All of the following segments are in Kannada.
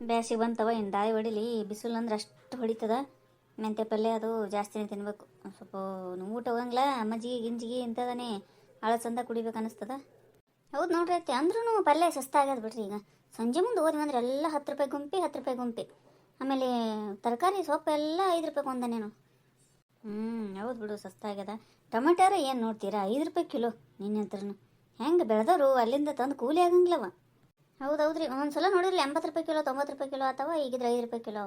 ಬ್ಯಾಸಿಗೆ ಬಂತವ ಇನ್ನು ದಾಳಿ ಹೊಡಿಲಿ ಬಿಸಿಲು ಅಂದ್ರೆ ಅಷ್ಟು ಹೊಡಿತದ. ಮೆಂತ್ಯ ಪಲ್ಯ ಅದು ಜಾಸ್ತಿನೇ ತಿನ್ಬೇಕು. ಸ್ವಲ್ಪ ಊಟ ಹೋಗಂಗಿಲ್ಲ, ಮಜ್ಜಿಗೆ ಗಿಂಜಿಗೆ ಇಂಥದನ್ನೇ ಅಳಸಂದ ಕುಡಿಬೇಕು ಅನ್ನಿಸ್ತದ. ಹೌದು ನೋಡ್ರಿ ಅತ್ತೆ, ಅಂದ್ರೂ ಪಲ್ಯ ಸಸ್ತಾಗದು ಬಿಡ್ರಿ. ಈಗ ಸಂಜೆ ಮುಂದೆ ಹೋದ್ವಿ ಅಂದ್ರೆ ಎಲ್ಲ 10 ರೂಪಾಯಿ ಗುಂಪಿ 10 ರೂಪಾಯಿ ಗುಂಪಿ. ಆಮೇಲೆ ತರಕಾರಿ ಸೊಪ್ಪು ಎಲ್ಲ 5 ರೂಪಾಯಿ ಒಂದನೇನು. ಹೌದು ಬಿಡು, ಸಸ್ತಾಗ್ಯದ. ಟೊಮೆಟೊರ ಏನು ನೋಡ್ತೀರಾ, 5 ರೂಪಾಯಿ ಕಿಲೋ. ನಿನ್ನ ಹತ್ರನು ಹೆಂಗೆ ಬೆಳೆದವರು ಅಲ್ಲಿಂದ ತಂದು ಕೂಲಿ ಆಗಂಗಿಲ್ಲವ. ಹೌದೌದ್ರಿ, ಒಂದ್ಸಲ ನೋಡಿರ್ಲಿ 80 ರೂಪಾಯಿ ಕಿಲೋ 90 ರೂಪಾಯಿ ಕಿಲೋ ಅಥವಾ ಈಗಿದ್ರೆ 5 ರೂಪಾಯಿ ಕಿಲೋ.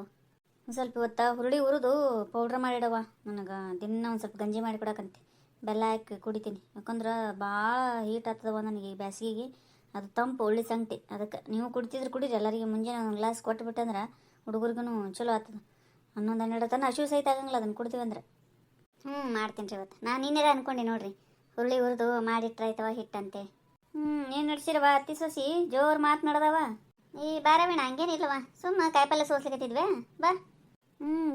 ಒಂದು ಸ್ವಲ್ಪ ಇವತ್ತು ಹುರುಳಿ ಹುರಿದು ಪೌಡ್ರ್ ಮಾಡಿಡವ. ನನಗೆ ದಿನ ಒಂದು ಸ್ವಲ್ಪ ಗಂಜಿ ಮಾಡಿ ಕೊಡಕಂತೆ, ಬೆಲ್ಲ ಹಾಕಿ ಕುಡಿತೀನಿ. ಯಾಕಂದ್ರೆ ಭಾಳ ಹೀಟ್ ಆಗ್ತದವ ನನಗೆ ಈ ಬ್ಯಾಸಿಗೆಗೆ. ಅದು ತಂಪು ಒಳ್ಳೆ ಸಂಗತಿ. ಅದಕ್ಕೆ ನೀವು ಕುಡಿತಿದ್ರೆ ಕುಡೀರಿ. ಎಲ್ಲರಿಗೆ ಮುಂಜಾನೆ ಒಂದು ಗ್ಲಾಸ್ ಕೊಟ್ಬಿಟ್ಟಂದ್ರೆ ಹುಡುಗರಿಗೂ ಚಲೋ ಆಗ್ತದೆ. 11-12 ತನ ಹಸಿವು ಸಹಿತ ಆಗಂಗಿಲ್ಲ ಅದನ್ನು ಕುಡ್ತೀವಂದ್ರೆ. ಮಾಡ್ತೀನಿ ರೀ ಇವತ್ತು. ನಾನು ಇನ್ನೇರ ಅನ್ಕೊಂಡೆ ನೋಡ್ರಿ, ಹುರುಳಿ ಹುರಿದು ಮಾಡಿಟ್ರಾಯ್ತವ ಹಿಟ್ಟಂತೆ. ಏನು ನಡ್ಸಿರವ ಅತ್ತಿ ಸೊಸಿ, ಜೋರು ಮಾತನಾಡ್ದವ. ಈ ಬಾರವೀಣ ಹಂಗೇನಿಲ್ಲವ, ಸುಮ್ಮ ಕಾಯಿಪಲ್ಲೆ ಸೋಸ್ಲಿಕತ್ತಿದ್ವೆ. ಬಾ.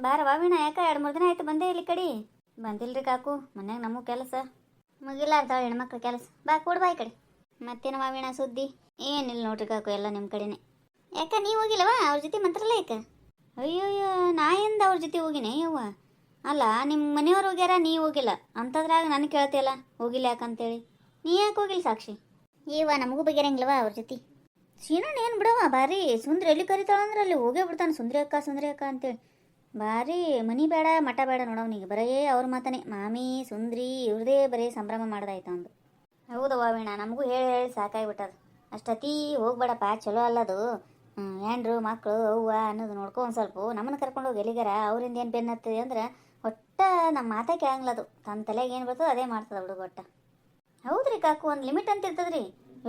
ಬಾರವ ವೀಣ, ಯಾಕೆ 2-3 ದಿನ ಆಯ್ತು ಬಂದೇ ಇಲ್ಲಿ ಕಡೆ. ಬಂದಿಲ್ರಿ ಕಾಕು, ಮನ್ಯಾಗ ನಮಗೂ ಕೆಲಸ ಮುಗಿಲಾರ್ದಾವ ಹೆಣ್ಮಕ್ಳು ಕೆಲಸ. ಬಾ ಕೂಡ ಬಾ ಈ ಕಡೆ. ಮತ್ತೇನವ ವೀಣ ಸುದ್ದಿ? ಏನಿಲ್ಲ ನೋಡ್ರಿ ಕಾಕು, ಎಲ್ಲ ನಿಮ್ಮ ಕಡೆನೆ. ಯಾಕ ನೀವು ಹೋಗಿಲ್ಲವ ಅವ್ರ ಜೊತೆ ಮಂತ್ರಾಲಯಕ್ಕೆ? ಅಯ್ಯೋಯ್ಯೋ, ನಾ ಎಂದ ಅವ್ರ ಜೊತೆ ಹೋಗಿನಿ ಯವ್ವ. ಅಲ್ಲ, ನಿಮ್ಮ ಮನೆಯವ್ರು ಹೋಗ್ಯಾರ, ನೀ ಹೋಗಿಲ್ಲ ಅಂಥದ್ರಾಗ ನನಗೆ ಕೇಳ್ತಿಯಲ್ಲ ಹೋಗಿಲ್ಲ ಯಾಕಂತೇಳಿ. ನೀ ಯಾಕೆ ಹೋಗಿಲ್ಲ ಸಾಕ್ಷಿ? ನಮಗೂ ಬಗೆರಂಗಿಲ್ಲವ ಅವ್ರ ಜೊತೆ. ಸೀನಣ್ಣ ಏನು ಬಿಡವ, ಭಾರಿ ಸುಂದ್ರಿ ಎಲ್ಲಿ ಕರಿತಾಳಂದ್ರೆ ಅಲ್ಲಿ ಹೋಗೇ ಬಿಡ್ತಾನೆ, ಸುಂದ್ರಿ ಅಕ್ಕ ಅಂತೇಳಿ. ಭಾರಿ ಮನಿ ಬೇಡ ಮಠ ಬೇಡ ನೋಡವನಿಗೆ, ಬರೇ ಅವ್ರ ಮಾತನೇ. ಮಾಮಿ ಸುಂದ್ರಿ ಇವ್ರದೇ ಬರೀ ಸಂಭ್ರಮ ಮಾಡ್ದಾಯ್ತು ಅಂದು. ಹೌದವ್ವ ವೀಣ, ನಮಗೂ ಹೇಳಿ ಹೇಳಿ ಸಾಕಾಗಿಬಿಟ್ಟದು. ಅಷ್ಟತಿ ಹೋಗ್ಬೇಡಪ್ಪ, ಚಲೋ ಅಲ್ಲದು. ಏನ್ರು ಮಕ್ಕಳು ಅವ್ವ ಅನ್ನೋದು ನೋಡ್ಕೊ. ಒಂದು ಸ್ವಲ್ಪ ನಮ್ಮನ್ನು ಕರ್ಕೊಂಡು ಹೋಗಿ ಎಲ್ಲಿಗಾರ. ಅವರಿಂದ ಏನು ಬೆನ್ನತ್ತದ ಅಂದ್ರೆ ಒಟ್ಟ ನಮ್ಮ ಮಾತಾ ಕೇಳಂಗಿಲ್ಲ ಅದು. ತನ್ನ ತಲೆಗೆ ಏನು ಬರ್ತದೆ ಅದೇ ಮಾಡ್ತದೆ ಹುಡುಗ ಒಟ್ಟ. ಹೌದ್ರಿ ಕಾಕು, ಒಂದು ಲಿಮಿಟ್ ಅಂತ ಇರ್ತದ್ರಿ.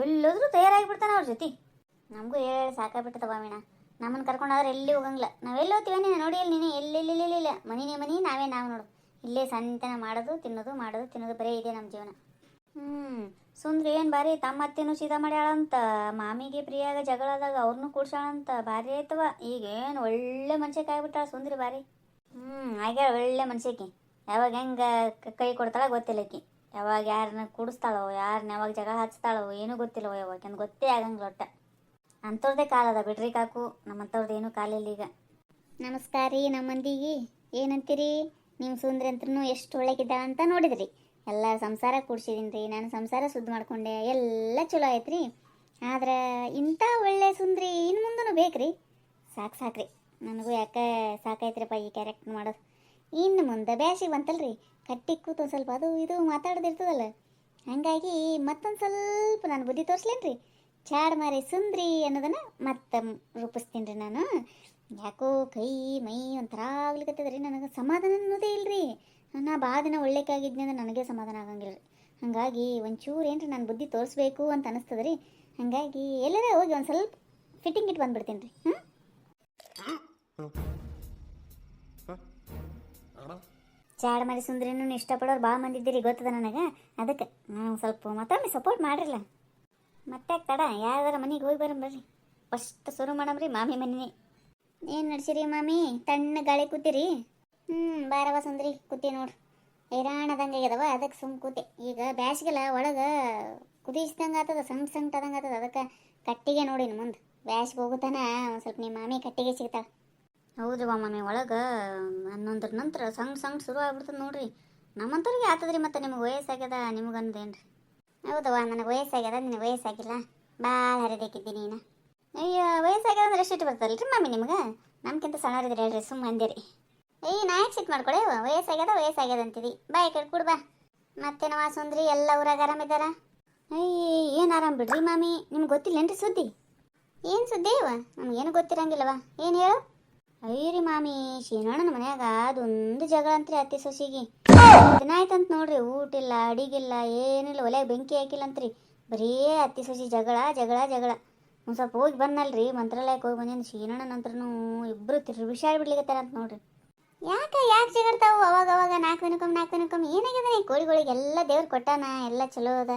ಎಲ್ಲೋದ್ರೂ ತಯಾರಾಗಿಬಿಡ್ತಾನೆ ಅವ್ರ ಜೊತೆ. ನಮಗೂ ಹೇಳಿ ಸಾಕಾಗ್ಬಿಟ್ಟದವ ವೀಣ. ನಮ್ಮನ್ನು ಕರ್ಕೊಂಡಾದ್ರೆ ಎಲ್ಲಿ ಹೋಗಂಗಿಲ್ಲ. ನಾವೆಲ್ಲಿ ಹೋಗ್ತೀವನೇ ನೋಡಿ, ಅಲ್ಲಿ ನೀನು ಎಲ್ಲೆಲ್ಲಿಲ್ಲ ಮನಿನೇ ಮನಿ, ನಾವೇ ನಾವು ನೋಡು. ಇಲ್ಲೇ ಸಂತನ ಮಾಡೋದು ತಿನ್ನೋದು ಬರೀ ಇದೆ ನಮ್ಮ ಜೀವನ. ಸುಂದ್ರಿ ಏನು ಭಾರಿ ತಮ್ಮತ್ತೇನು ಸೀದಾ ಮಾಡ್ಯಾಳಂತ. ಮಾಮಿಗೆ ಪ್ರಿಯಾಗ ಜಗಳದಾಗ ಅವ್ರನ್ನೂ ಕೂಡ್ಸಾಳಂತ. ಭಾರಿ ಆಯ್ತವ. ಈಗೇನು ಒಳ್ಳೆ ಮನ್ಸಿಗೆ ಆಗ್ಬಿಟ್ಟಾಳ ಸುಂದ್ರಿ ಭಾರಿ. ಆಗ್ಯಾಳ ಒಳ್ಳೆ ಮನ್ಸಿಗೆ. ಯಾವಾಗ ಹೆಂಗೆ ಕೈ ಕೊಡ್ತಾಳ ಗೊತ್ತಿಲ್ಲ ಆಕಿ. ಯಾವಾಗ ಯಾರನ್ನ ಕೂಡಿಸ್ತಾಳೋ, ಯಾರನ್ನ ಯಾವಾಗ ಜಗಳ ಹಚ್ತಾಳೋ ಏನೂ ಗೊತ್ತಿಲ್ಲವೋ. ಯಾವಾಗ ಗೊತ್ತೇ ಆಗಂಗಿಲ್ಲ ಒಟ್ಟ. ಅಂಥವ್ರದ್ದೇ ಕಾಲದ ಬಿಡ್ರಿ ಕಾಕು, ನಮ್ಮಂಥವ್ರದ್ದು ಏನೂ ಕಾಲಿಲ್ಲ ಈಗ. ನಮಸ್ಕಾರ ರೀ ನಮ್ಮ ಮಂದಿಗೆ. ಏನಂತೀರಿ? ನಿಮ್ಮ ಸುಂದ್ರಿ ಅಂತೂ ಎಷ್ಟು ಒಳ್ಳೆಗಿದ್ದಾಳ ಅಂತ ನೋಡಿದ್ರಿ. ಎಲ್ಲ ಸಂಸಾರ ಕೂಡ್ಸಿದೀನಿ ರೀ, ನಾನು ಸಂಸಾರ ಸುದ್ದಿ ಮಾಡ್ಕೊಂಡೆ, ಎಲ್ಲ ಚಲೋ ಆಯ್ತು. ಆದ್ರೆ ಇಂಥ ಒಳ್ಳೆ ಸುಂದ್ರಿ ಇನ್ನು ಮುಂದೂ ಬೇಕ್ರಿ. ಸಾಕ್ರಿ, ನನಗೂ ಯಾಕೆ ಸಾಕಾಯ್ತ್ರಪ್ಪ ಈ ಕ್ಯಾರೆಕ್ಟರ್ ಮಾಡೋದು. ಇನ್ನು ಮುಂದೆ ಬ್ಯಾಸಿಗೆ ಬಂತಲ್ರಿ, ಕಟ್ಟಿ ಕೂತು ಒಂದು ಸ್ವಲ್ಪ ಅದು ಇದು ಮಾತಾಡೋದಿರ್ತದಲ್ಲ. ಹಾಗಾಗಿ ಮತ್ತೊಂದು ಸ್ವಲ್ಪ ನಾನು ಬುದ್ಧಿ ತೋರಿಸ್ಲೇನ್ರಿ. ಚಾಡ್ ಮಾರಿ ಸುಂದ್ರಿ ಅನ್ನೋದನ್ನು ಮತ್ತೆ ರೂಪಿಸ್ತೀನಿ ರೀ ನಾನು. ಯಾಕೋ ಕೈ ಮೈ ಒಂಥರ ಆಗ್ಲಿಕ್ಕತ್ತದ್ರಿ. ನನಗೆ ಸಮಾಧಾನ ಅನ್ನೋದೇ ಇಲ್ಲರಿ. ನಾ ಭಾಳ ದಿನ ಒಳ್ಳೆಕಾಗಿದ್ನಿ ಅಂದ್ರೆ ನನಗೆ ಸಮಾಧಾನ ಆಗಂಗಿಲ್ಲ ರೀ. ಹಾಗಾಗಿ ಒಂಚೂರು ಏನ್ರಿ ನಾನು ಬುದ್ಧಿ ತೋರಿಸ್ಬೇಕು ಅಂತ ಅನಿಸ್ತದೆ ರೀ. ಹಾಗಾಗಿ ಎಲ್ಲರ ಹೋಗಿ ಒಂದು ಸ್ವಲ್ಪ ಫಿಟ್ಟಿಂಗ್ ಇಟ್ಟು ಬಂದುಬಿಡ್ತೀನಿ ರೀ. ಚಾಡ್ ಮಾರಿ ಸುಂದ್ರಿನೂ ಇಷ್ಟಪಡೋರು ಭಾಳ ಮಂದಿ ಇದ್ದೀರಿ ಗೊತ್ತದ ನನಗೆ. ಅದಕ್ಕೆ ನಾವು ಸ್ವಲ್ಪ ಮತ್ತೊಮ್ಮೆ ಸಪೋರ್ಟ್ ಮಾಡ್ರಲ್ಲ. ಮತ್ತೆ ತಡ, ಯಾವ್ದಾರ ಮನೆಗೆ ಹೋಗಿ ಬರ್ರಿ. ಫಸ್ಟ್ ಶುರು ಮಾಡಮ್ರಿ ಮಾಮಿ ಮನೆ. ಏನು ನಡ್ಸಿರಿ ಮಾಮಿ? ತಣ್ಣ ಗಾಳಿ ಕೂತೀರಿ? ಬಾರವ ಸುಂದ್ರಿ, ಕೂತಿ ನೋಡ್ರಿ. ಹೈರಾಣದಂಗೆ ಆಗ್ಯದವ, ಅದಕ್ಕೆ ಸುಮ್ಮ ಕೂತೆ. ಈಗ ಬ್ಯಾಸಿಗೆಲ್ಲ ಒಳಗೆ ಕುದಿಸ್ದಂಗೆ ಆಗ್ತದ, ಸಂಗಟದಂಗೆ ಆಗ್ತದ. ಅದಕ್ಕೆ ಕಟ್ಟಿಗೆ ನೋಡಿ ಮುಂದೆ ಬ್ಯಾಸಿಗೆ ಹೋಗುತ್ತಾನ ಒಂದು ಸ್ವಲ್ಪ ನಿಮ್ಮ ಮಾಮಿ ಕಟ್ಟಿಗೆ ಸಿಗ್ತಾಳೆ. ಹೌದ್ರಿ ಮಾಮಿ, ಒಳಗೆ 11 ನಂತರ ಸಂಗ್ ಶುರು ಆಗ್ಬಿಡ್ತದೆ ನೋಡ್ರಿ. ನಮ್ಮಂಥವ್ರಿಗೆ ಆಗ್ತದ್ರಿ. ಮತ್ತು ನಿಮಗೆ ವಯಸ್ಸಾಗ್ಯದ, ನಿಮಗಂದೇನು ರೀ? ಹೌದವ್ವ, ನನಗೆ ವಯಸ್ಸಾಗ್ಯದ, ನಿನಗೆ ವಯಸ್ಸಾಗಿಲ್ಲ. ಭಾಳ ಹರಿದಕ್ಕಿದ್ದೀನಿ ನೀನು. ಅಯ್ಯೋ, ವಯಸ್ಸಾಗ್ಯದ ಅಂದ್ರೆ ಎಷ್ಟು ಬರ್ತಲ್ಲ ರೀ ಮಾಮಿ ನಿಮ್ಗೆ? ನಮ್ಗಿಂತ ಸಣ್ಣವರಿದ್ರೆ ಹೇಳ್ರಿ, ಸುಮ್ಮ ಅಂದಿರಿ. ನಾ ಯಾಕೆ ಸಿಟ್ಟು ಮಾಡ್ಕೊಳೆ? ವಯಸ್ಸಾಗ್ಯದ ಅಂತಿದಿ. ಬಾ ಈ ಕಡೆ ಬಾ. ಮತ್ತೇನವ ಸುಂದ್ರಿ, ಎಲ್ಲ ಊರಾಗ ಆರಾಮಿದ್ದಾರ? ಏನು ಆರಾಮ್ ಬಿಡ್ರಿ ಮಾಮಿ. ನಿಮ್ಗೆ ಗೊತ್ತಿಲ್ಲೇನ್ರಿ ಸುದ್ದಿ? ಏನು ಸುದ್ದಿ ಇವ? ನಮಗೇನು ಗೊತ್ತಿರಂಗಿಲ್ಲವ. ಏನು ಹೇಳು? ಅಯ್ಯರಿ ಮಾಮಿ, ಶೀನಣ್ಣನ ಮನ್ಯಾಗ ಅದೊಂದು ಜಗಳ ಅಂತ್ರಿ ಅತ್ತಿ ಸೊಸಿಗೆ. ದಿನ ಆಯ್ತಂತ ನೋಡ್ರಿ, ಊಟ ಇಲ್ಲ ಅಡಿಗಿಲ್ಲ ಏನಿಲ್ಲ, ಒಲೆಗೆ ಬೆಂಕಿ ಹಾಕಿಲ್ಲಂತ್ರಿ. ಬರೀ ಅತ್ತಿ ಸೊಸಿ ಜಗಳ. ಒಂದು ಸ್ವಲ್ಪ ಹೋಗಿ ಬಂದಲ್ರಿ, ಮಂತ್ರಾಲಯಕ್ಕೆ ಹೋಗಿ ಬಂದಿದ್ದು. ಶೀನಣ್ಣ ನಂತರೂ ಇಬ್ಬರು ತಿರುವಿಶಾಡ್ಬಿಡ್ಲಿಕತ್ತಾರ ಅಂತ ನೋಡ್ರಿ. ಯಾಕೆ ಜಗಡ್ತಾವು ಅವಾಗ 4 ದಿನಕ್ಕೊಮ್ಮೆ? ಏನಾಗಿದೆ ಕೋಳಿಗಳಿಗೆ? ಎಲ್ಲ ದೇವ್ರು ಕೊಟ್ಟಾನ, ಎಲ್ಲ ಚಲೋ ಅದ.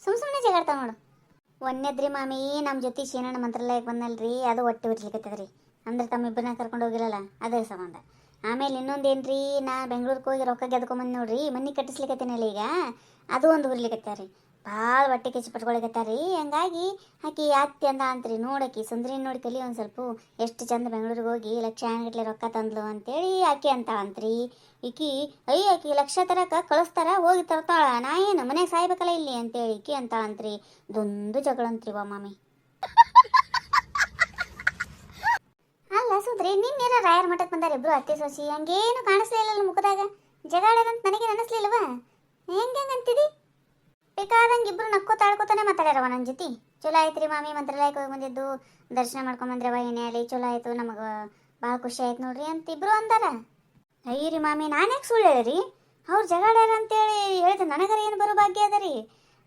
ಸುಮ್ಮನೆ ಜಗಡ್ತಾವ ನೋಡು. ಒಂದೇದ್ರಿ ಮಾಮಿ, ನಮ್ಮ ಜೊತೆ ಶೀನಣ್ಣ ಮಂತ್ರಾಲಯಕ್ಕೆ ಬಂದಲ್ರಿ, ಅದು ಹೊಟ್ಟೆ ಉರ್ಲಿಕತ್ತದ್ರಿ. ಅಂದ್ರೆ ತಮ್ಮಿಬ್ಬರನ್ನ ಕರ್ಕೊಂಡು ಹೋಗಿರಲ್ಲ, ಅದೇ ಸಂಬಂಧ. ಆಮೇಲೆ ಇನ್ನೊಂದೇನ್ರಿ, ನಾ ಬೆಂಗ್ಳೂರಿಗೆ ಹೋಗಿ ರೊಕ್ಕ ಗೆದ್ಕೊಂಬಂದು ನೋಡ್ರಿ, ಮನೆ ಕಟ್ಟಿಸ್ಲಿಕತ್ತೀನಲ್ಲ ಈಗ, ಅದು ಒಂದು ಹುರ್ಲಿಕತ್ತಾರಿ. ಭಾಳ ಹೊಟ್ಟೆ ಕಿಚ್ಚು ಪಟ್ಕೊಳಕತ್ತಾರ ಹಂಗಾಗಿ ಆಕಿ ಅತ್ತಿ ಅಂದ ಅಂತ್ರಿ ನೋಡಕಿ ಸುಂದ್ರಿ ನೋಡಿ ಕಲಿ ಒಂದು ಸ್ವಲ್ಪ ಎಷ್ಟು ಚಂದ ಬೆಂಗಳೂರಿಗೆ ಹೋಗಿ ಲಕ್ಷಾನುಗಟ್ಲೆ ರೊಕ್ಕ ತಂದ್ಲು ಅಂತೇಳಿ ಆಕೆ ಅಂತ ಅಂತ್ರಿ. ಈಕಿ ಅಯ್ಯ ಆಕಿ ಲಕ್ಷ ತರಕ ಕಳಿಸ್ತಾರ ಹೋಗಿ ತರ್ತಾಳ, ನಾ ಏನು ಮನೆಗೆ ಸಾಯ್ಬೇಕಲ್ಲ ಇಲ್ಲಿ ಅಂತೇಳಿ ಈಕಿ ಅಂತ ಅಂತ್ರಿ. ದೊಂದು ಜಗಳ ಅಂತ್ರಿ ವಾ ಮಾಮಿ. ಅಲ್ಲ ಸುಂದ್ರಿ ನಿನ್ನೇರ ರಾಯರ ಮಠಕ್ಕೆ ಬಂದಾರ ಇಬ್ರು ಅತ್ತೆ ಸೊಸಿ, ಹಂಗೇನು ಕಾಣಿಸ್ಲಿಲ್ಲ ಮುಖದಾಗ. ಜಗಾಡ್ಯಾರಂತ ನನಗೆ ಅನಿಸ್ಲಿಲ್ವ? ಹೆಂಗಂತಿದಿ? ಬೇಕಾದಂಗೆ ಇಬ್ರು ನಕ್ಕೋತ ಆಡ್ಕೋತಾನೆ ಮಾತಾಡ್ಯಾರವ ನನ್ನ ಜೊತೆ. ಚಲೋ ಆಯ್ತು ರೀ ಮಾಮಿ, ಮಂತ್ರಾಲಯಕ್ಕೆ ಹೋಗಿ ಬಂದಿದ್ದು ದರ್ಶನ ಮಾಡ್ಕೊಂಬಂದ್ರವ ಏನೇ ಅಲ್ಲಿ ಚಲೋ ಆಯ್ತು, ನಮಗೆ ಭಾಳ ಖುಷಿ ಆಯ್ತು ನೋಡ್ರಿ ಅಂತ ಇಬ್ರು ಅಂದಾರ. ಅಯ್ಯ ರೀ ಮಾಮಿ, ನಾನು ಯಾಕೆ ಸುಳ್ಳು ಹೇಳಿರಿ? ಅವ್ರು ಜಗಾಡ್ಯಾರ ಅಂತೇಳಿ ಹೇಳಿದ್ರೆ ನನಗರ ಏನು ಬರೋ ಭಾಗ್ಯ ಅದ ರೀ?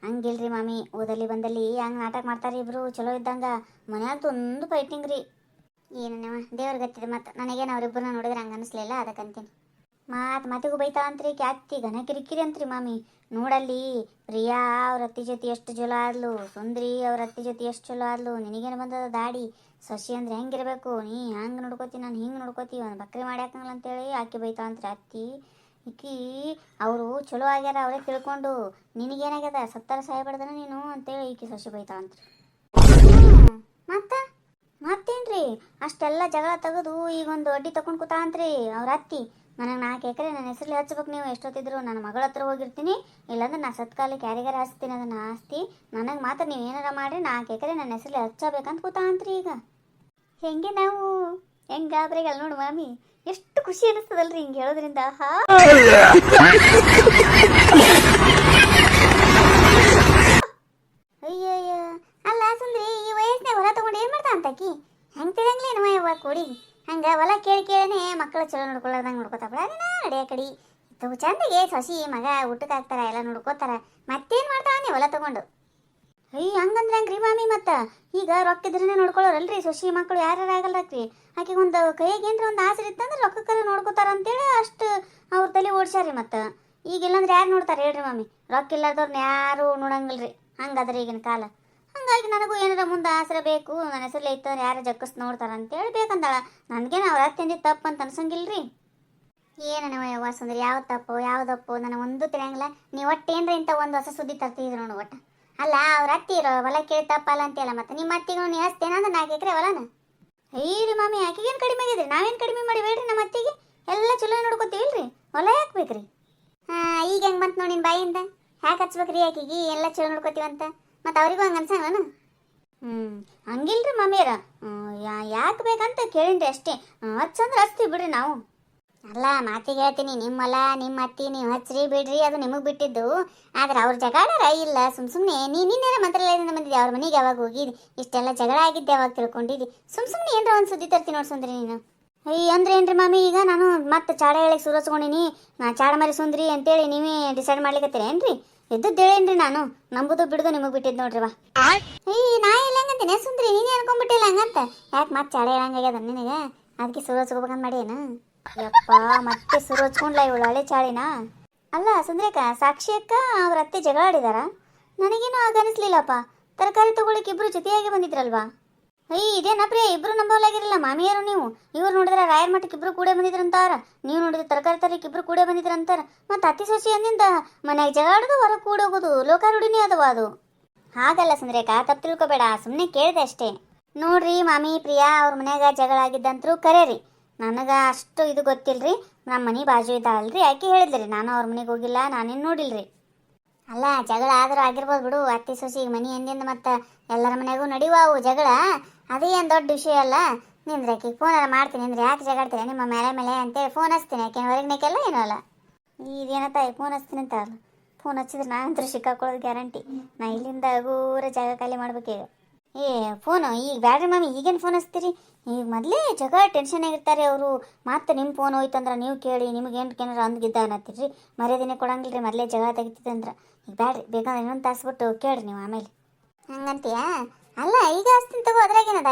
ಹಂಗಿಲ್ರಿ ಮಾಮಿ, ಓದಲ್ಲಿ ಬಂದಲ್ಲಿ ಹಂಗೆ ನಾಟಕ ಮಾಡ್ತಾರೆ ಇಬ್ರು ಚಲೋ ಇದ್ದಂಗ. ಮನ್ಯಾಗ ಒಂದು ಫೈಟಿಂಗ್ ರೀ. ಏನವ ದೇವ್ರ ಗತ್ತಿದೆ. ಮತ್ತು ನನಗೇನು ಅವ್ರಿಬ್ಬರನ್ನ ನೋಡಿದ್ರೆ ಹಂಗೆ ಅನಿಸ್ಲಿಲ್ಲ, ಅದಕ್ಕಂತೀನಿ. ಮಾತಿಗೂ ಬೈತಾ ಅಂತ್ರಿ ಕ್ಯಾತಿ ಘನ ಕಿರಿಕಿರಿ ಅಂತ್ರಿ ಮಾಮಿ. ನೋಡಲ್ಲಿ ಪ್ರಿಯಾ ಅವ್ರ ಅತ್ತಿ ಜೊತೆ ಎಷ್ಟು ಚಲೋ ಆದ್ಲು, ಸುಂದ್ರಿ ಅವ್ರ ಅತ್ತಿ ಜೊತೆ ಎಷ್ಟು ಚಲೋ ಆದ್ಲು, ನಿನಗೇನು ಬಂದದ ದಾಡಿ ಸೊಸಿ ಅಂದ್ರೆ ಹೆಂಗಿರ್ಬೇಕು, ನೀ ಹಂಗೆ ನೋಡ್ಕೋತಿ ನಾನು ಹಿಂಗೆ ನೋಡ್ಕೋತಿ, ಒಂದು ಬಕ್ರಿ ಮಾಡ್ಯಾಕಂಗಿಲ್ಲ ಅಂತೇಳಿ ಆಕೆ ಬೈತಾ ಅಂತ್ರಿ ಅತ್ತಿ. ಈಕಿ ಅವರು ಚಲೋ ಆಗ್ಯಾರ ಅವರೇ ತಿಳ್ಕೊಂಡು, ನಿನಗೇನಾಗ್ಯದ ಸತ್ತರ ಸಾಯಬಾರ್ದನ ನೀನು ಅಂತೇಳಿ ಈಕಿ ಸೊಸಿ ಬೈತಾ ಅಂತ್ರಿ. ಮತ್ತೇನ್ರಿ ಅಷ್ಟೆಲ್ಲ ಜಗಳ ತೆಗೆದು ಈಗ ಒಂದು ಅಡ್ಡಿ ತಗೊಂಡು ಕೂತಾ ಅಂತ್ರಿ ಅವ್ರ ಅತ್ತಿ. ನನಗೆ 4 ಎಕರೆ ನನ್ನ ಹೆಸರಲ್ಲಿ ಹಚ್ಬೇಕು, ನೀವು ಎಷ್ಟೊತ್ತಿದ್ರು ನನ್ನ ಮಗಳ ಹತ್ರ ಹೋಗಿರ್ತೀನಿ, ಇಲ್ಲಾಂದ್ರೆ ನಾ ಸತ್ಕಾಲಕ್ಕೆ ಯಾರಿಗಾರ ಹಚ್ತೀನಿ ಅದನ್ನು ಆಸ್ತಿ, ನನಗೆ ಮಾತ್ರ ನೀವು ಏನಾರ ಮಾಡಿ 4 ಎಕರೆ ನನ್ನ ಹೆಸರಲ್ಲಿ ಹಚ್ಚಬೇಕಂತ ಕೂತಾ ಅಂತ್ರಿ. ಈಗ ಹೆಂಗೆ ನಾವು ಹೆಂಗಾದ್ರಿಗೆ ಅಲ್ಲಿ ನೋಡು ಮಾಮಿ, ಎಷ್ಟು ಖುಷಿ ಅನಿಸ್ತದಲ್ರಿ ಹಿಂಗೆ ಹೇಳೋದ್ರಿಂದ. ಅಯ್ಯಯ್ಯ, ಅಲ್ಲ ಸುಂದ್ರಿ ಈ ವಯಸ್ಸಿನಾಗ ಹೊಲ ತಗೊಂಡು ಏನು ಮಾಡ್ತಾ ಅಂತಾಕಿ? ಹೆಂಗೆ ತಿಳಂಗ್ಲೇನು ಯವ್ವ ಕೊಡಿ, ಹಂಗೆ ಹೊಲ ಕೇಳೇ ಮಕ್ಕಳು ಚಲೋ ನೋಡ್ಕೊಳ್ಳೋದಂಗೆ ನೋಡ್ಕೋತಾ ಬಿಡೋಣ ಅಡಿಯ ಕಡಿ. ಚಂದಗೆ ಸೊಸಿ ಮಗ ಊಟಕ್ಕೆ ಹಾಕ್ತಾರ, ಎಲ್ಲ ನೋಡ್ಕೋತಾರ, ಮತ್ತೇನು ಮಾಡ್ತಾವ ಹೊಲ ತಗೊಂಡು? ಅಯ್ಯ ಹಂಗಂದ್ರೆ ಹಂಗ್ರಿ ಮಾಮಿ, ಮತ್ತು ಈಗ ರೊಕ್ಕಿದ್ರೇ ನೋಡ್ಕೊಳ್ಳೋರಲ್ರಿ ಸೊಸಿ ಮಕ್ಕಳು ಯಾರು ಆಗಲ್ರಿ. ಆಕೆಗೆ ಒಂದು ಕೈಗೆ ಏನ್ರ ಒಂದು ಆಸರೆ ಇತ್ತಂದ್ರೆ ರೊಕ್ಕಕ್ಕೆಲ್ಲ ನೋಡ್ಕೋತಾರ ಅಂತೇಳಿ ಅಷ್ಟು ಅವ್ರ ತಲೆ ಓಡ್ಸ್ಯಾರಿ. ಮತ್ತು ಈಗ ಇಲ್ಲಾಂದ್ರೆ ಯಾರು ನೋಡ್ತಾರೆ ಹೇಳ್ರಿ ಮಾಮಿ? ರೊಕ್ಕ ಇಲ್ಲಾರ್ದವ್ರನ್ನ ಯಾರು ನೋಡಂಗಿಲ್ರಿ, ಹಂಗಾದ್ರೆ ಈಗಿನ ಕಾಲ. ಹಂಗಾಗಿ ನನಗೂ ಏನಾರ ಮುಂದೆ ಆಸರೆ ಬೇಕು, ನನ್ನ ಹೆಸರಲ್ಲಿ ಇತ್ತಂದ್ರೆ ಯಾರು ಜಕ್ಕಸ್ ನೋಡ್ತಾರ ಅಂತೇಳಿ ಬೇಕಂದಾಳ. ನನಗೇನು ಅವ್ರ ತಿಂದಿ ತಪ್ಪು ಅಂತ ಅನ್ಸಂಗಿಲ್ರಿ. ಏನವ ಯವ್ವ ಸುಂದರಿ, ಯಾವ ತಪ್ಪು ಯಾವುದಪ್ಪು ನನಗೆ ಒಂದು ತಿಳಿಯಂಗಿಲ್ಲ. ನೀವು ಒಟ್ಟು ಏನ್ರ ಇಂಥ ಒಂದು ಹೊಸ ಸುದ್ದಿ ತರ್ತಿದ್ರು ನೋಡು ಒಟ್ಟು. ಅಲ್ಲ ಅವ್ರ ಅತ್ತಿ ಇರೋ ಹೊಲ ಕೇಳಿ ತಪ್ಪಲ್ಲ ಅಂತೆಲ್ಲ, ಮತ್ತೆ ನಿಮ್ಮ ಅತ್ತಿಗೂ ನೀವು ಹಚ್ತೇನಂದ್ರೆ 4 ಎಕರೆ ಹೊಲನ? ಅಯ್ಯರಿ ಮಾಮಿ, ಆಕೆಗೇನು ಕಡಿಮೆ ಆಗಿದ್ರಿ? ನಾವೇನು ಕಡಿಮೆ ಮಾಡಿ ಬೇಡ್ರಿ, ನಮ್ಮ ಅತ್ತಿಗೆ ಎಲ್ಲ ಚಲೋ ನೋಡ್ಕೋತೀವಿಲ್ರಿ, ಹೊಲ ಯಾಕೆ ಬೇಕ್ರಿ? ಈಗ ಹೆಂಗೆ ಬಂತು ನೋಡಿ ನಿನ್ನ ಬಾಯಿಂದ, ಯಾಕೆ ಹಚ್ಬೇಕ್ರಿ ಆಕೆಗೆ ಎಲ್ಲ ಚಲೋ ನೋಡ್ಕೋತೀವಂತ? ಮತ್ತು ಅವ್ರಿಗೂ ಹಂಗೆ ಅನ್ಸಂಗನ? ಹಂಗಿಲ್ರಿ ಮಾಮಿಯರ, ಯಾಕೆ ಬೇಕಂತ ಕೇಳಿನ್ರಿ ಅಷ್ಟೇ. ಹಚ್ಚಂದ್ರೆ ಹಚ್ತೀವಿ ಬಿಡ್ರಿ ನಾವು. ಅಲ್ಲ ಮಾತಿಗೆ ಹೇಳ್ತೀನಿ, ನಿಮ್ಮಲ್ಲ ನಿಮ್ಮ ಅತ್ತಿ ನೀವು ಹಚ್ಚ್ರಿ ಬಿಡ್ರಿ, ಅದು ನಿಮಗೆ ಬಿಟ್ಟಿದ್ದು. ಆದ್ರೆ ಅವ್ರ ಜಗಾಡಾರ ಇಲ್ಲ, ಸುಮ್ಮನೆ ನಿನ್ನೇನ ಮಂತ್ರಾಲಯದಿಂದ ಬಂದಿದ್ದೆ, ಅವ್ರ ಮನೆಗೆ ಯಾವಾಗ ಹೋಗಿದ್ದು, ಇಷ್ಟೆಲ್ಲ ಜಗಳ ಆಗಿದ್ದೆ ಯಾವಾಗ ತಿಳ್ಕೊಂಡಿದ್ದಿ? ಸುಮ್ಮನೆ ಏನ್ರ ಒಂದು ಸುದ್ದಿ ತರ್ತೀನಿ ನೋಡ್ಸಂದ್ರಿ ನೀನು. ಅಯ್ಯ ಅಂದ್ರೆ ಏನ್ರಿ ಮಾಮಿ, ಈಗ ನಾನು ಮತ್ತೆ ಚಾಡ ಹೇಳಿಗೆ ಸುರಸ್ಕೊಂಡಿನಿ, ನಾ ಚಾಡ ಮರಿ ಸುಂದ್ರಿ ಅಂತೇಳಿ ನೀವೇ ಡಿಸೈಡ್ ಮಾಡ್ಲಿಕ್ಕತ್ತೀರಿ ಏನ್ರಿ? ಎದ್ದದ್ದು ಹೇಳೇನ್ರಿ ನಾನು, ನಂಬುದು ಬಿಡುದು ನಿಮಗೆ ಬಿಟ್ಟಿದ್ದು ನೋಡ್ರಿ. ವಾ ಅಯ್ಯ ನಾ ಇಲ್ಲ ಹಂಗಂತೀನಿ ಸುಂದ್ರಿ, ನೀನೇ ಅನ್ಕೊಂಡ್ಬಿಟ್ಟಿಲ್ಲ ಹಂಗಂತ. ಯಾಕೆ ಮತ್ತೆ ಚಾಡ ಹೇಳಂಗಾಗ್ಯದ ನಿನಗೆ? ಅದಕ್ಕೆ ಸುರಸ್ಕೋಬೇಕಂತ ಮಾಡಿ ಏನು? ಯಪ್ಪ ಮತ್ತೆ ಸುರಚ್ಕೊಂಡ್ಲ ಇವಳು ಹಳೆ ಚಾಳಿನ. ಅಲ್ಲ ಸುಂದ್ರೇಕ, ಸಾಕ್ಷಿ ಅಕ್ಕ ಅವ್ರ ಅತ್ತೆ ಜಗಳ ಆಡಿದಾರ? ನನಗೇನು ಆಗ ಅನಿಸ್ಲಿಲ್ಲಪ್ಪ. ತರಕಾರಿ ತಗೊಳ್ಳಿಕ್ಕೆ ಇಬ್ರು ಜೊತೆಯಾಗಿ ಬಂದಿದ್ರಲ್ವಾ? ಅಯ್ಯ ಇದೇನ ಪ್ರಿಯ, ಇಬ್ರು ನಂಬೋಲಾಗಿರಲಿಲ್ಲ ಮಾಮಿಯಾರು ನೀವು. ಇವ್ರು ನೋಡಿದ್ರೆ ರಾಯರ ಮಠಕ್ಕೆ ಇಬ್ರು ಕೂಡೇ ಬಂದಿದ್ರಂತಾರ, ನೀವು ನೋಡಿದ್ರೆ ತರಕಾರಿ ತರಲಿಕ್ಕೆ ಇಬ್ರು ಕೂಡೇ ಬಂದಿದ್ರಂತಾರ. ಮತ್ತು ಅತ್ತಿ ಸೊಸಿ ಅಂದಿಂದ ಮನೆಯಾಗ ಜಗಳ ಆಡೋದು ಹೊರಗೆ ಕೂಡ ಹೋಗೋದು ಲೋಕಾರೂಢಿನೇ ಅದವ ಅದು. ಹಾಗಲ್ಲ ಸುಂದ್ರೇಕ, ತಪ್ಪು ತಿಳ್ಕೊಬೇಡ, ಸುಮ್ಮನೆ ಕೇಳಿದೆ ಅಷ್ಟೇ. ನೋಡ್ರಿ ಮಾಮಿ ಪ್ರಿಯಾ ಅವ್ರ ಮನ್ಯಾಗ ಜಗಳ ಆಗಿದ್ದಂತರೂ ಕರೇರಿ, ನನಗೆ ಅಷ್ಟು ಇದು ಗೊತ್ತಿಲ್ಲರಿ. ನಮ್ಮ ಮನೆ ಬಾಜು ಇದ್ದಾಳಲ್ರಿ ಆಕೆ ಹೇಳಿದ್ರಿ, ನಾನು ಅವ್ರ ಮನೆಗೆ ಹೋಗಿಲ್ಲ, ನಾನೇನು ನೋಡಿಲ್ರಿ. ಅಲ್ಲ ಜಗಳ ಆದರೂ ಆಗಿರ್ಬೋದು ಬಿಡು, ಅತ್ತಿ ಸೊಸಿಗೆ ಮನೆ ಎಂದಿಂದ ಮತ್ತು ಎಲ್ಲರ ಮನೆಗೂ ನಡೆಯುವ ಅವು ಜಗಳ, ಅದೇ ಏನು ದೊಡ್ಡ ವಿಷಯ ಅಲ್ಲ. ನಿಂದ್ರೆ ಆಕೆಗೆ ಫೋನೆಲ್ಲ ಮಾಡ್ತೀನಿ ಅಂದ್ರೆ ಯಾಕೆ ಜಗಾಡ್ತೀನಿ ನಿಮ್ಮ ಮೇಲೆ ಅಂತೇಳಿ ಫೋನ್ ಹಚ್ತೀನಿ. ಆಕೆ ಹೊರಗಿನಕ್ಕೆಲ್ಲ ಏನೂ ಅಲ್ಲ. ಇದೇನ ತಾಯಿ ಫೋನ್ ಹಚ್ತೀನಿ ಅಂತ ಅಲ್ಲ, ಫೋನ್ ಹಚ್ಚಿದ್ರೆ ನಾನಂತೂ ಸಿಕ್ಕಾಕೊಳ್ಳೋದು ಗ್ಯಾರಂಟಿ. ನಾ ಇಲ್ಲಿಂದ ಹಗೂರ ಜಾಗ ಖಾಲಿ ಮಾಡ್ಬೇಕೀಗ. ಫೋನು ಈಗ ಬ್ಯಾಡ್ರಿ ಮಾಮಿ, ಈಗೇನು ಫೋನ್ ಹಚ್ತೀರಿ? ಈಗ ಮೊದಲೇ ಜಗ ಟೆನ್ಷನ್ ಆಗಿರ್ತಾರೆ ಅವರು. ಮತ್ತೆ ನಿಮ್ಮ ಫೋನ್ ಹೋಯ್ತಂದ್ರೆ ನೀವು ಕೇಳಿ ನಿಮಗೇನು ಏನಾರ ಅಂದ್ಗಿದ್ದ ಅನ್ನತ್ತೀರಿ, ಮರ್ಯಾದಿನೇ ಕೊಡಂಗಿಲ್ಲ ರೀ. ಮೊದಲೇ ಜಗ ತೆಗಿತಿದ್ದಂದ್ರೆ ಈಗ ಬ್ಯಾಡ್ರಿ, ಬೇಕಾದ್ರೆ ಇನ್ನೊಂದು ತಾಸು ಬಿಟ್ಟು ಕೇಳ್ರಿ ನೀವು ಆಮೇಲೆ. ಹಂಗಂತೀಯಾ? ಅಲ್ಲ ಈಗ ಹಚ್ತೀನಿ ತಗೋ, ಅದ್ರಾಗೇನದ.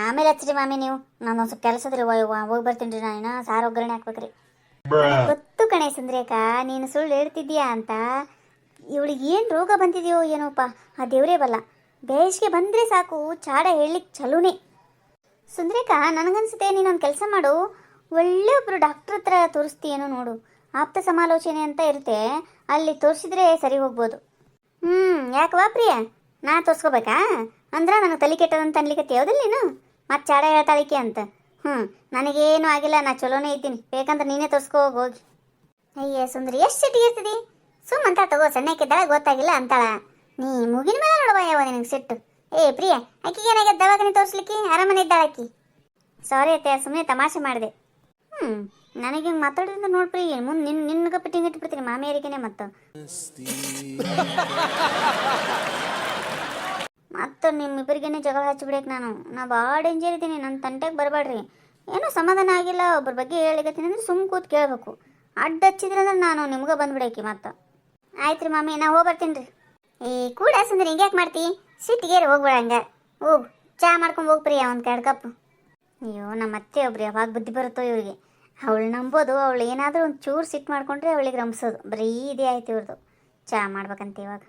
ಆಮೇಲೆ ಹಚ್ಚಿರಿ ಮಾಮಿ ನೀವು, ನಾನು ಸ್ವಲ್ಪ ಕೆಲಸದ್ರಿ ಹೋಗಿ ಬರ್ತೀನಿ ರೀ. ನಾನು ಸಾರು ಒಗ್ಗರಣೆ ಹಾಕ್ಬೇಕ್ರಿ. ಗೊತ್ತು ಕಣೆ ಸುಂದ್ರೇಕ, ನೀನು ಸುಳ್ಳು ಹೇಳ್ತಿದ್ದೀಯಾ ಅಂತ. ಇವಳಿಗೆ ಏನು ರೋಗ ಬಂದಿದೆಯೋ ಏನೋಪ್ಪ, ಆ ದೇವರೇ ಬಲ್ಲ. ಬೇಸಿಗೆ ಬಂದರೆ ಸಾಕು ಚಾಡ ಹೇಳಲಿಕ್ಕೆ ಚಲೋನೇ. ಸುಂದ್ರೇಕ ನನಗನ್ಸುತ್ತೆ ನೀನೊಂದು ಕೆಲಸ ಮಾಡು, ಒಳ್ಳೆ ಒಬ್ಬರು ಡಾಕ್ಟ್ರ್ ಹತ್ರ ತೋರಿಸ್ತೀಯೇನೋ ನೋಡು. ಆಪ್ತ ಸಮಾಲೋಚನೆ ಅಂತ ಇರುತ್ತೆ, ಅಲ್ಲಿ ತೋರಿಸಿದ್ರೆ ಸರಿ ಹೋಗ್ಬೋದು. ಹ್ಞೂ ಯಾಕವಾ ಪ್ರಿಯ ನಾ ತೋರ್ಸ್ಕೋಬೇಕಾ ಅಂದ್ರೆ ನನಗೆ ತಲೆ ಕೆಟ್ಟದಂತ ಅನ್ಲಿಕತ್ತಿ ಹೌದಿಲ್ಲ ನೀನು ಮತ್ತೆ ಚಾಡ ಹೇಳ್ತಾಳಿಕೆ ಅಂತ. ಹ್ಞೂ ನನಗೇನು ಆಗಿಲ್ಲ, ನಾ ಚಲೋನೇ ಇದ್ದೀನಿ, ಬೇಕಂದ್ರೆ ನೀನೇ ತೋರಿಸ್ಕೋ ಹೋಗಿ. ಅಯ್ಯ ಸುಂದ್ರಿ ಎಷ್ಟು ಸಿಟ್ಟಿಗೆ ಇರ್ತಿದಿ, ಅಂತ ತಗೋ, ಸಣ್ಣಕ್ಕಿದ್ದಾಳ ಗೊತ್ತಾಗಿಲ್ಲ ಅಂತಾಳ. ನೀ ಮುಗಿನ ಮೇಲೆ ನೋಡುವ ಯಾವ ನಿನಗೆ ಸಿಟ್ಟು. ಏ ಪ್ರಿಯ, ಆಕಿಗೆ ಏನಾಗ್ಯದ ದವಾಖಾನೆ ತೋರಿಸ್ಲಿಕ್ಕೆ, ಆರಾಮನೆ ಇದ್ದಾಳ ಆಕಿ. ಸಾರಿ ಅತ್ತೆ, ಸುಮ್ಮನೆ ತಮಾಷೆ ಮಾಡಿದೆ. ನನಗೆ ಹಿಂಗೆ ಮಾತಾಡೋದ್ರಿಂದ ನೋಡ್ರಿ ಮುಂದೆ ನಿನ್ನ ಪಿಟ್ಟಿಂಗ್ ಇಟ್ಬಿಡ್ತೀನಿ ಮಾಮಿಯರಿಗೇನೆ ಮತ್ತು ನಿಮ್ಮಿಬ್ಬರಿಗೇನೆ ಜಗಳ ಹಚ್ಚಿಬಿಡಕ್ಕೆ ನಾ ಭಾಳ ಡೇಂಜರ್ ಇದ್ದೀನಿ. ನನ್ನ ತಂಟೆಗೆ ಬರಬೇಡ್ರಿ. ಏನೋ ಸಮಾಧಾನ ಆಗಿಲ್ಲ ಒಬ್ಬರ ಬಗ್ಗೆ ಹೇಳಿಕತ್ತೀನಿ ಅಂದ್ರೆ ಸುಮ್ಮ ಕೂತ್ ಕೇಳಬೇಕು. ಅಡ್ಡ ಹಚ್ಚಿದ್ರಂದ್ರೆ ನಾನು ನಿಮ್ಗೆ ಬಂದ್ಬಿಡಾಕಿ ಮತ್ತೆ. ಆಯ್ತು ರೀ ಮಾಮಿ, ನಾ ಹೋಗಿ ಬರ್ತೀನಿ ರೀ. ಈ ಕೂಡ ಸುಂದರಿ ಹಿಂಗೆ ಯಾಕೆ ಮಾಡ್ತಿ, ಸಿಟ್ಟಿಗೇರಿ ಹೋಗ್ಬೇಡ ಹಂಗೆ. ಹೋಗು ಚಹಾ ಮಾಡ್ಕೊಂಡು ಹೋಗ್ಪ್ರಿಯ ಒಂದು 2 ಕಪ್. ಅಯ್ಯೋ ನಮ್ಮ ಅತ್ತೆ ಒಬ್ರಿ ಯಾವಾಗ ಬುದ್ಧಿ ಬರುತ್ತೋ ಇವರಿಗೆ. ಅವಳು ನಂಬೋದು, ಅವಳು ಏನಾದರೂ ಒಂದು ಚೂರು ಸಿಟ್ಟು ಮಾಡ್ಕೊಂಡ್ರೆ ಅವಳಿಗೆ ರಂಬಿಸೋದು. ಬರೀ ಇದೇ ಆಯ್ತು ಇವ್ರದ್ದು. ಚಹಾ ಮಾಡ್ಬೇಕಂತ ಇವಾಗ.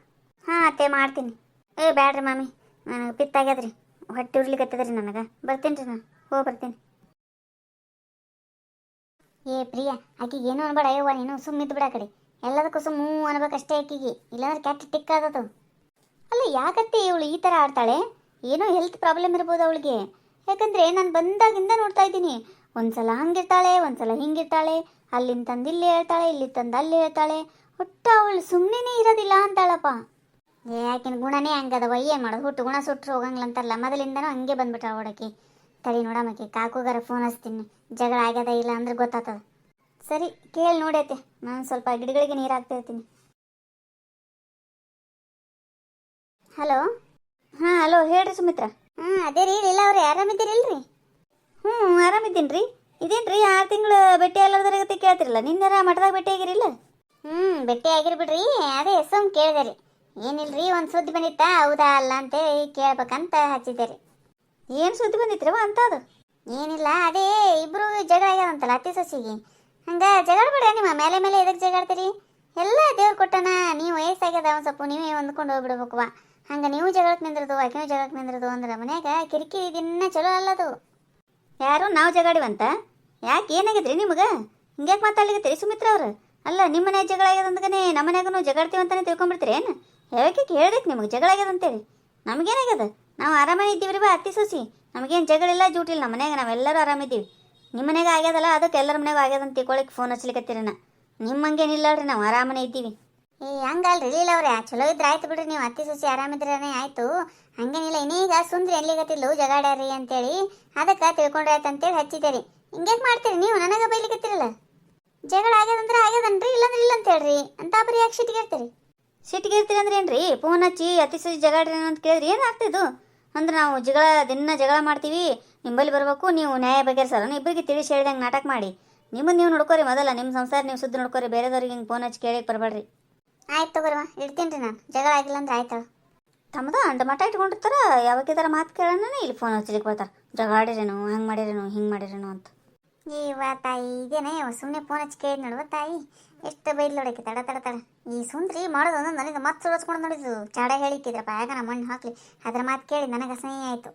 ಹಾಂ ಅತ್ತೆ ಮಾಡ್ತೀನಿ. ಬ್ಯಾಡ್ರಿ ಮಾಮಿ, ನನಗೆ ಪಿತ್ತಾಗ್ಯದ್ರಿ, ಹೊಟ್ಟೆ ಉರ್ಲಿಕತ್ತದ್ರಿ ನನಗೆ. ಬರ್ತೀನಿ ರೀ, ನಾನು ಹೋಗಿ ಬರ್ತೀನಿ. ಪ್ರಿಯ, ಆಕಿಗೆ ಏನು ಅನ್ಬೇಡ ಅಯ್ಯವ್ವ, ನೀನು ಸುಮ್ಮಿದ್ದು ಬಿಡ ಕಡೆ. ಎಲ್ಲದಕ್ಕೂ ಸುಮ್ಮೂ ಅನ್ಬೇಕಷ್ಟೇ ಆಕಿಗೆ, ಇಲ್ಲಾಂದ್ರೆ ಕೆಟ್ಟ ಟಿಕ್ ಆದದು. ಅಲ್ಲ ಯಾಕತ್ತೆ ಇವಳು ಈ ಥರ ಆಡ್ತಾಳೆ? ಏನೋ ಹೆಲ್ತ್ ಪ್ರಾಬ್ಲಮ್ ಇರ್ಬೋದು ಅವಳಿಗೆ. ಯಾಕಂದರೆ ನಾನು ಬಂದಾಗಿಂದ ನೋಡ್ತಾ ಇದ್ದೀನಿ, ಒಂದ್ಸಲ ಹಂಗಿರ್ತಾಳೆ, ಒಂದ್ಸಲ ಹಿಂಗಿರ್ತಾಳೆ, ಅಲ್ಲಿಂದ ತಂದು ಇಲ್ಲಿ ಹೇಳ್ತಾಳೆ, ಇಲ್ಲಿ ತಂದು ಅಲ್ಲಿ ಹೇಳ್ತಾಳೆ. ಒಟ್ಟು ಅವಳು ಸುಮ್ಮನೆ ಇರೋದಿಲ್ಲ ಅಂತಾಳಪ್ಪ. ಯಾಕಿನ ಗುಣನೇ ಹಂಗದವ, ಏನು ಮಾಡೋದು, ಹುಟ್ಟು ಗುಣ ಸುಟ್ಟರು ಹೋಗಂಗಿಲ್ಲ ಅಂತಾರಲ್ಲ, ಮೊದಲಿಂದನೂ ಹಂಗೆ ಬಂದ್ಬಿಟ್ಟ ಅವಡಕ್ಕೆ. ತಡಿ ನೋಡಮ್ಮಕ್ಕೆ, ಕಾಕುಗಾರ ಫೋನ್ ಹಚ್ತೀನಿ, ಜಗಳ ಆಗ್ಯದ ಇಲ್ಲ ಅಂದ್ರೆ ಗೊತ್ತಾಗ್ತದ. ಸರಿ ಕೇಳಿ ನೋಡೈತೆ, ನಾನು ಸ್ವಲ್ಪ ಗಿಡಗಳಿಗೆ ನೀರು ಹಾಕ್ತಾ ಇರ್ತೀನಿ. ಹಲೋ. ಹಾಂ ಹಲೋ, ಹೇಳ್ರಿ ಸುಮಿತ್ರಾ. ಅದೇ ರೀ ಲೀಲಾ ಅವ್ರೆ, ಆರಾಮಿದ್ದೀರಿಲ್ರಿ? ಆರಾಮಿದ್ದೀನಿ ರೀ. ಇದೇನು ರೀ 6 ತಿಂಗಳು ಭೇಟಿ ಎಲ್ಲರದರಗತಿ ಕೇಳ್ತಿರಲ್ಲ, ನಿನ್ನೆರ ಮಠದಾಗ ಭೇಟಿ ಆಗಿರಿಲ್ಲ? ಭೇಟಿ ಆಗಿರ್ಬಿಡ್ರಿ, ಅದೇ ಸುಮ್ ಕೇಳಿದೆ ರೀ. ಏನಿಲ್ರಿ, ಒಂದು ಸುದ್ದಿ ಬಂದಿತ್ತಾ, ಹೌದಾ ಅಲ್ಲ ಅಂತೇಳಿ ಕೇಳ್ಬೇಕಂತ ಹಚ್ಚಿದ್ದೆ ರೀ. ಏನು ಸುದ್ದಿ ಬಂದಿತ್ರಿವ ಅಂತ? ಅದು ಏನಿಲ್ಲ, ಅದೇ ಇಬ್ರು ಜಗಳ ಆಗ್ಯಾದಂತಲ್ಲ ಅತ್ತಿ ಸೊಸಿಗೆ. ಹಂಗೆ ಜಗಾಡ್ಬೇಡ, ನಿಮ್ಮ ಮೇಲೆ ಮೇಲೆ ಎದಕ್ಕೆ ಜಗಾಡ್ತೀರಿ? ಎಲ್ಲ ದೇವ್ರು ಕೊಟ್ಟನ, ನೀವು ವಯಸ್ಸಾಗ್ಯದ ಒಂದು ಸ್ವಲ್ಪ ನೀವೇ ಹೊಂದ್ಕೊಂಡು ಹೋಗ್ಬಿಡ್ಬೇಕವ್ವ. ಹಂಗೆ ನೀವು ಜಗಳಕ್ಕೆ ನಿಂದ್ರದು, ಆಕೆನೂ ಜಗಳಕ್ಕೆ ನಿಂದ್ರದು ಅಂದ್ರೆ ಮನ್ಯಾಗ ಕಿರಿಕಿರಿ ದಿನ ಚಲೋ ಅಲ್ಲದು. ಯಾರು ನಾವು ಜಗಾಡಿವಂತ? ಯಾಕೆ ಏನಾಗಿದ್ರಿ ನಿಮ್ಗೆ? ಹಿಂಗ್ಯಾಕೆ ಮಾತಾಡ್ಲಿಕತ್ತೀರಿ ಸುಮಿತ್ರ ಅವ್ರು? ಅಲ್ಲ, ನಿಮ್ಮ ಮನ್ಯಾಗ ಜಗಳ ಆಗ್ಯದಂದ್ಗನೆ ನಮ್ಮ ಮನ್ಯಾಗೂ ಜಗಾಡ್ತೀವಂತಾನೆ ತಿಳ್ಕೊಂಬಿಡ್ತೀರಿ ಏನು? ಹೇಳಕ್ಕೆ ಹೇಳ್ದಕ್ಕೆ ನಿಮಗೆ ಜಗಳ ಆಗ್ಯದಂತೇಳಿ. ನಮಗೇನಾಗ್ಯದ? ನಾವು ಆರಾಮಾಗಿ ಇದ್ದೀವಿ ರೀ ಬಾ ಅತ್ತಿ ಸೊಸಿ, ನಮಗೇನು ಜಗಳಿಲ್ಲ ಜೂಟಿಲ್ಲ. ನಮ್ಮ ಮನ್ಯಾಗ ನಾವೆಲ್ಲರೂ ಆರಾಮಿದ್ದೀವಿ. ನಿಮ್ಮ ಮನೆಗೆ ಆಗ್ಯದಲ್ಲ, ಅದಕ್ಕೆ ಎಲ್ಲರ ಮನೆಗೂ ಆಗ್ಯದಂತ ತಿಳ್ಕೊಳಕ್ಕೆ ಫೋನ್ ಹಚ್ಲಿಕತ್ತೀರಿ. ನಿಮ್ಮಂಗೇನಿಲ್ಲ ರೀ, ನಾವು ಆರಾಮನೇ ಇದ್ದೀವಿ. ಹಂಗಲ್ರಿ ಲೀಲಾ ಅವ್ರೆ, ಚಲೋ ಇದ್ರೆ ಆಯ್ತು ಬಿಡ್ರಿ, ನೀವು ಅತ್ತಿ ಸೊಸಿ ಆರಾಮಿದ್ರೇ ಆಯಿತು. ಹಂಗೇನಿಲ್ಲ, ಇನ್ನೀಗ ಸುಂದ್ರಿ ಎಲ್ಲಿಗತ್ತಿಲ್ಲ ಜಗಾಡ್ಯಾರಿ ಅಂತೇಳಿ ಅದಕ್ಕೆ ತಿಳ್ಕೊಂಡ್ರೆ ಆಯ್ತು ಅಂತೇಳಿ ಹಚ್ಚಿದ್ದೀರಿ. ಹಿಂಗ್ಯಾಕೆ ಮಾಡ್ತೀರಿ ನೀವು? ನನಗೆ ಬೈಲಿಕತ್ತೀರಲ್ಲ. ಜಗಳ ಆಗ್ಯದಂದ್ರೆ ಆಗ್ಯದನ್ರಿ, ಇಲ್ಲಾಂದ್ರೆ ಇಲ್ಲ ಅಂತ ಹೇಳ್ರಿ ಅಂತ ಬರೀ ಯಾಕೆ ಸಿಟ್ಟಿಗೇರ್ತೀರಿ? ಸಿಟ್ಟಿಗೇರ್ತೀರಿ ಅಂದ್ರೆ ಏನು ರೀ? ಫೋನ್ ಹಚ್ಚಿ ಅತ್ತಿ ಸೊಸಿ ಜಗಾಡ್ರಿ ಅಂತ ಕೇಳಿದ್ರಿ ಏನು ಆಗ್ತಿದ್ದು? ಅಂದ್ರೆ ನಾವು ದಿನ ಜಗಳ ಮಾಡ್ತೀವಿ, ನಿಂಬಲ್ಲಿ ಬರಬೇಕು, ನೀವು ನ್ಯಾಯ ಬಗೆಹರಿಸಲ್ಲ. ಇಬ್ಬರಿಗೆ ತಿಳಿಸಿ ಹೇಳಿದಂಗೆ ನಾಟಕ ಮಾಡಿ ನಿಮ್ಮನ್ನು ನೀವು ನೋಡ್ಕೋರಿ. ಮೊದಲ ನಿಮ್ಮ ಸಂಸಾರ ನೀವು ಸುದ್ದಿ ನೋಡ್ಕೋರಿ, ಬೇರೆದವ್ರಿಗೆ ಹಿಂಗೆ ಫೋನ್ ಹಚ್ಚಿ ಕೇಳಕ್ಕೆ ಬರಬೇಡ್ರಿ. ಆಯ್ತು ತಗೋರಮ್ಮ, ಇಡ್ತೀನಿ ರೀ ನಾನು. ಜಗಳ ಆಗಿಲ್ಲ ಅಂದ್ರೆ ಆಯ್ತು. ತಮ್ಮದ ಅಂಡ ಮಠ ಇಟ್ಕೊಂಡಿರ್ತಾರ, ಯಾವಾಗಿದ್ದಾರ ಮಾತು ಕೇಳೋಣ ಇಲ್ಲಿ ಫೋನ್ ಹಚ್ಚಲಿಕ್ಕೆ ಬರ್ತಾರೆ. ಜಗಾಡಿರೇನು, ಹಂಗೆ ಮಾಡಿರೇನು, ಹಿಂಗೆ ಮಾಡಿರೇನು ಅಂತ. ತಾಯಿ ಇದೇನೇ ಸುಮ್ಮನೆ ಫೋನ್ ಹಚ್ಚಿ ಕೇಳಿದ್ ನೋಡುವ ತಾಯಿ, ಎಷ್ಟು ಬೈಲ್ ನೋಡಕ್ಕೆ ತಡ ತಡ ತಡ. ಈ ಸುಂದ್ರಿ ಮಾಡೋದು ಒಂದು ನನಗೆ ಮತ್ತೆ ಸುಳಿಸ್ಕೊಂಡು ನೋಡಿದ್ದು, ಚಾಡ ಹೇಳಿಕ್ಕಿದ್ರಪ್ಪ, ಯಾಕ ನಮ್ಮ ಮಣ್ಣು ಹಾಕ್ಲಿ ಅದ್ರ ಮಾತು ಕೇಳಿ ನನಗೆ ಅಸಹ್ಯ ಆಯಿತು.